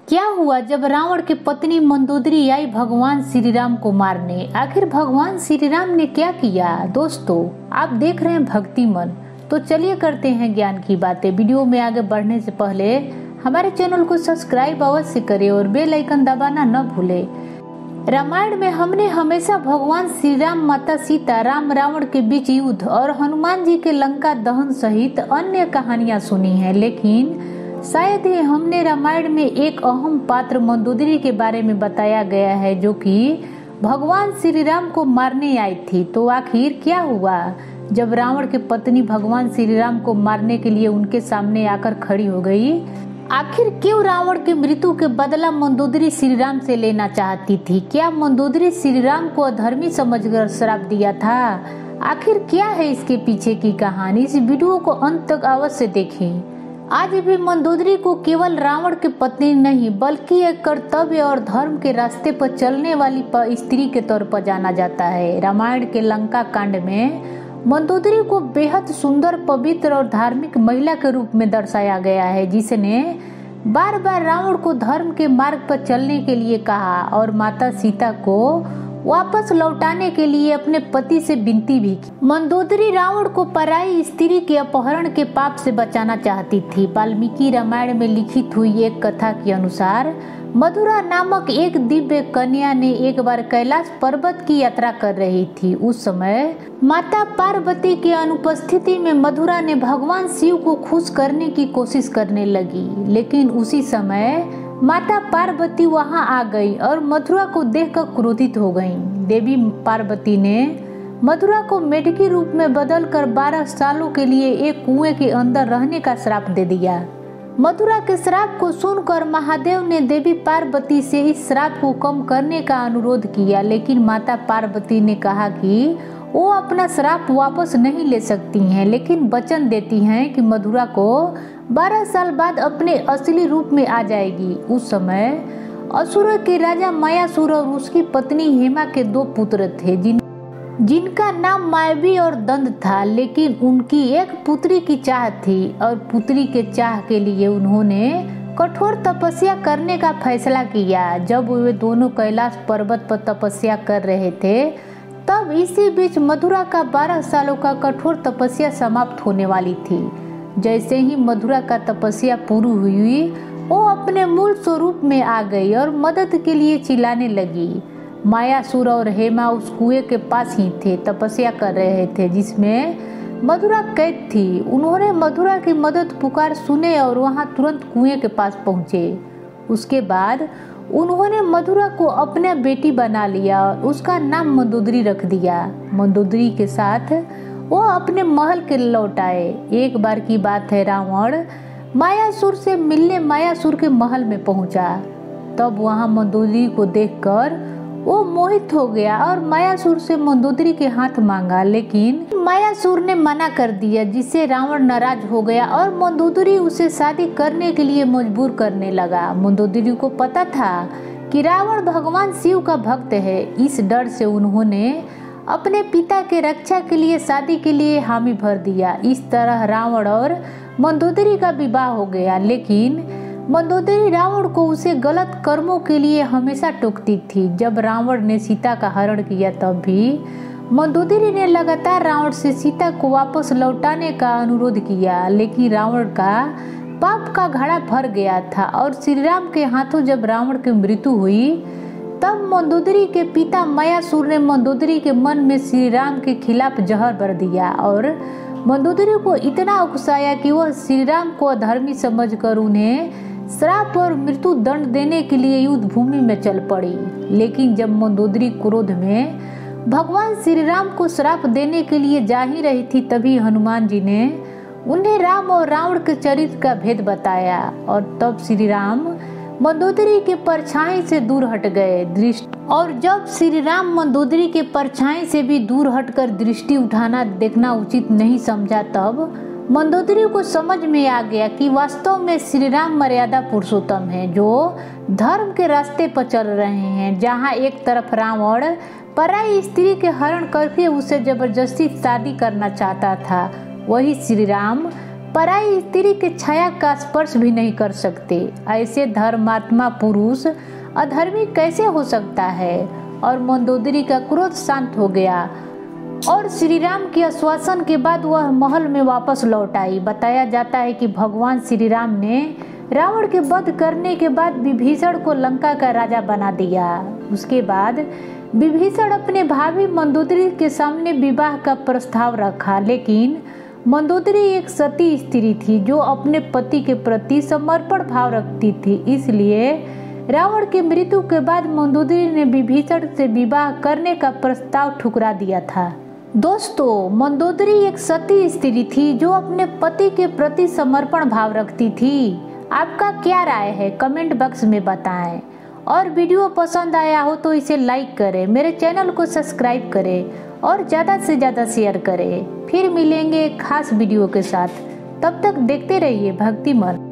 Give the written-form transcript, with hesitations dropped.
क्या हुआ जब रावण की पत्नी मंदोदरी आई भगवान श्री राम को मारने? आखिर भगवान श्री राम ने क्या किया? दोस्तों, आप देख रहे हैं भक्ति मन। तो चलिए करते हैं ज्ञान की बातें। वीडियो में आगे बढ़ने से पहले हमारे चैनल को सब्सक्राइब अवश्य करें और बेल आइकन दबाना न भूलें। रामायण में हमने हमेशा भगवान श्री राम, माता सीता, राम रावण के बीच युद्ध और हनुमान जी के लंका दहन सहित अन्य कहानियां सुनी हैं, लेकिन शायद ही हमने रामायण में एक अहम पात्र मंदोदरी के बारे में बताया गया है, जो कि भगवान श्री राम को मारने आई थी। तो आखिर क्या हुआ जब रावण की पत्नी भगवान श्री राम को मारने के लिए उनके सामने आकर खड़ी हो गई? आखिर क्यों रावण की मृत्यु के बदला मंदोदरी श्री राम से लेना चाहती थी? क्या मंदोदरी श्री राम को अधर्मी समझकर श्राप दिया था? आखिर क्या है इसके पीछे की कहानी? इस वीडियो को अंत तक अवश्य देखें। आज भी मंदोदरी को केवल रावण की पत्नी नहीं, बल्कि एक कर्तव्य और धर्म के रास्ते पर चलने वाली स्त्री के तौर पर जाना जाता है। रामायण के लंका कांड में मंदोदरी को बेहद सुंदर, पवित्र और धार्मिक महिला के रूप में दर्शाया गया है, जिसने बार बार रावण को धर्म के मार्ग पर चलने के लिए कहा और माता सीता को वापस लौटाने के लिए अपने पति से विनती भी की। मंदोदरी रावण को पराई स्त्री के अपहरण के पाप से बचाना चाहती थी। वाल्मीकि रामायण में लिखित हुई एक कथा के अनुसार मधुरा नामक एक दिव्य कन्या ने एक बार कैलाश पर्वत की यात्रा कर रही थी। उस समय माता पार्वती की अनुपस्थिति में मधुरा ने भगवान शिव को खुश करने की कोशिश करने लगी, लेकिन उसी समय माता पार्वती वहां आ गई और मथुरा को देखकर क्रोधित हो गईं। देवी पार्वती ने मथुरा को मेढकी रूप में बदलकर 12 सालों के लिए एक कुएं के अंदर रहने का श्राप दे दिया। मथुरा के श्राप को सुनकर महादेव ने देवी पार्वती से इस श्राप को कम करने का अनुरोध किया, लेकिन माता पार्वती ने कहा कि वो अपना श्राप वापस नहीं ले सकती हैं, लेकिन वचन देती हैं कि मथुरा को 12 साल बाद अपने असली रूप में आ जाएगी। उस समय असुरों के राजा मायासुर और उसकी पत्नी हेमा के 2 पुत्र थे, जिनका नाम मायावी और दंड था, लेकिन उनकी एक पुत्री की चाह थी और पुत्री के चाह के लिए उन्होंने कठोर तपस्या करने का फैसला किया। जब वे दोनों कैलाश पर्वत पर तपस्या कर रहे थे, तब इसी बीच मथुरा का 12 सालों का कठोर तपस्या समाप्त होने वाली थी। जैसे ही मथुरा का तपस्या पूरी हुई, वो अपने मूल स्वरूप में आ गई और मदद के लिए चिल्लाने लगी। मायासुर और हेमा उस कुएं के पास ही थे, तपस्या कर रहे थे जिसमें मथुरा कैद थी। उन्होंने मथुरा की मदद पुकार सुने और वहां तुरंत कुएं के पास पहुंचे। उसके बाद उन्होंने मथुरा को अपना बेटी बना लिया और उसका नाम मंदोदरी रख दिया। मंदोदरी के साथ वो अपने महल के लौट आए। एक बार की बात है, रावण मायासुर से मिलने मायासुर के महल में पहुंचा। तब वहां मंदोदरी को देखकर वो मोहित हो गया और मायासुर से मंदोदरी के हाथ मांगा, लेकिन मायासुर ने मना कर दिया, जिससे रावण नाराज हो गया और मंदोदरी उसे शादी करने के लिए मजबूर करने लगा। मंदोदरी को पता था कि रावण भगवान शिव का भक्त है। इस डर से उन्होंने अपने पिता के रक्षा के लिए शादी के लिए हामी भर दिया। इस तरह रावण और मंदोदरी का विवाह हो गया, लेकिन मंदोदरी रावण को उसे गलत कर्मों के लिए हमेशा टोकती थी। जब रावण ने सीता का हरण किया, तब भी मंदोदरी ने लगातार रावण से सीता को वापस लौटाने का अनुरोध किया, लेकिन रावण का पाप का घड़ा भर गया था और श्री राम के हाथों जब रावण की मृत्यु हुई, तब मंदोदरी के पिता मायासुर ने मंदोदरी के मन में श्री राम के खिलाफ जहर भर दिया और मंदोदरी को इतना उकसाया कि वह श्री राम को अधर्मी समझकर उन्हें श्राप और मृत्यु दंड देने के लिए युद्ध भूमि में चल पड़ी। लेकिन जब मंदोदरी क्रोध में भगवान श्री राम को श्राप देने के लिए जा ही रही थी, तभी हनुमान जी ने उन्हें राम और रावण के चरित्र का भेद बताया और तब श्री राम मंदोदरी के परछाई से दूर हट गए। और जब श्री राम मंदोदरी के परछाई से भी दूर हटकर दृष्टि उठाना देखना उचित नहीं समझा, तब मंदोदरी को समझ में आ गया कि वास्तव में श्री राम मर्यादा पुरुषोत्तम है, जो धर्म के रास्ते पर चल रहे हैं। जहां एक तरफ रावण पराई स्त्री के हरण करके उसे जबरदस्ती शादी करना चाहता था, वही श्री राम पराई स्त्री के छाया का स्पर्श भी नहीं कर सकते। ऐसे धर्मात्मा पुरुष अधर्मी कैसे हो सकता है। और मंदोदरी का क्रोध शांत हो गया और श्री राम के आश्वासन के बाद वह महल में वापस लौट आई। बताया जाता है कि भगवान श्री राम ने रावण के वध करने के बाद विभीषण को लंका का राजा बना दिया। उसके बाद विभीषण अपने भाभी मंदोदरी के सामने विवाह का प्रस्ताव रखा, लेकिन मंदोदरी एक सती स्त्री थी जो अपने पति के प्रति समर्पण भाव रखती थी। इसलिए रावण की मृत्यु के बाद मंदोदरी ने विभीषण से विवाह करने का प्रस्ताव ठुकरा दिया था। दोस्तों, मंदोदरी एक सती स्त्री थी जो अपने पति के प्रति समर्पण भाव रखती थी। आपका क्या राय है कमेंट बॉक्स में बताएं। और वीडियो पसंद आया हो तो इसे लाइक करें, मेरे चैनल को सब्सक्राइब करें और ज़्यादा से ज़्यादा शेयर करें। फिर मिलेंगे एक खास वीडियो के साथ, तब तक देखते रहिए भक्तिमन।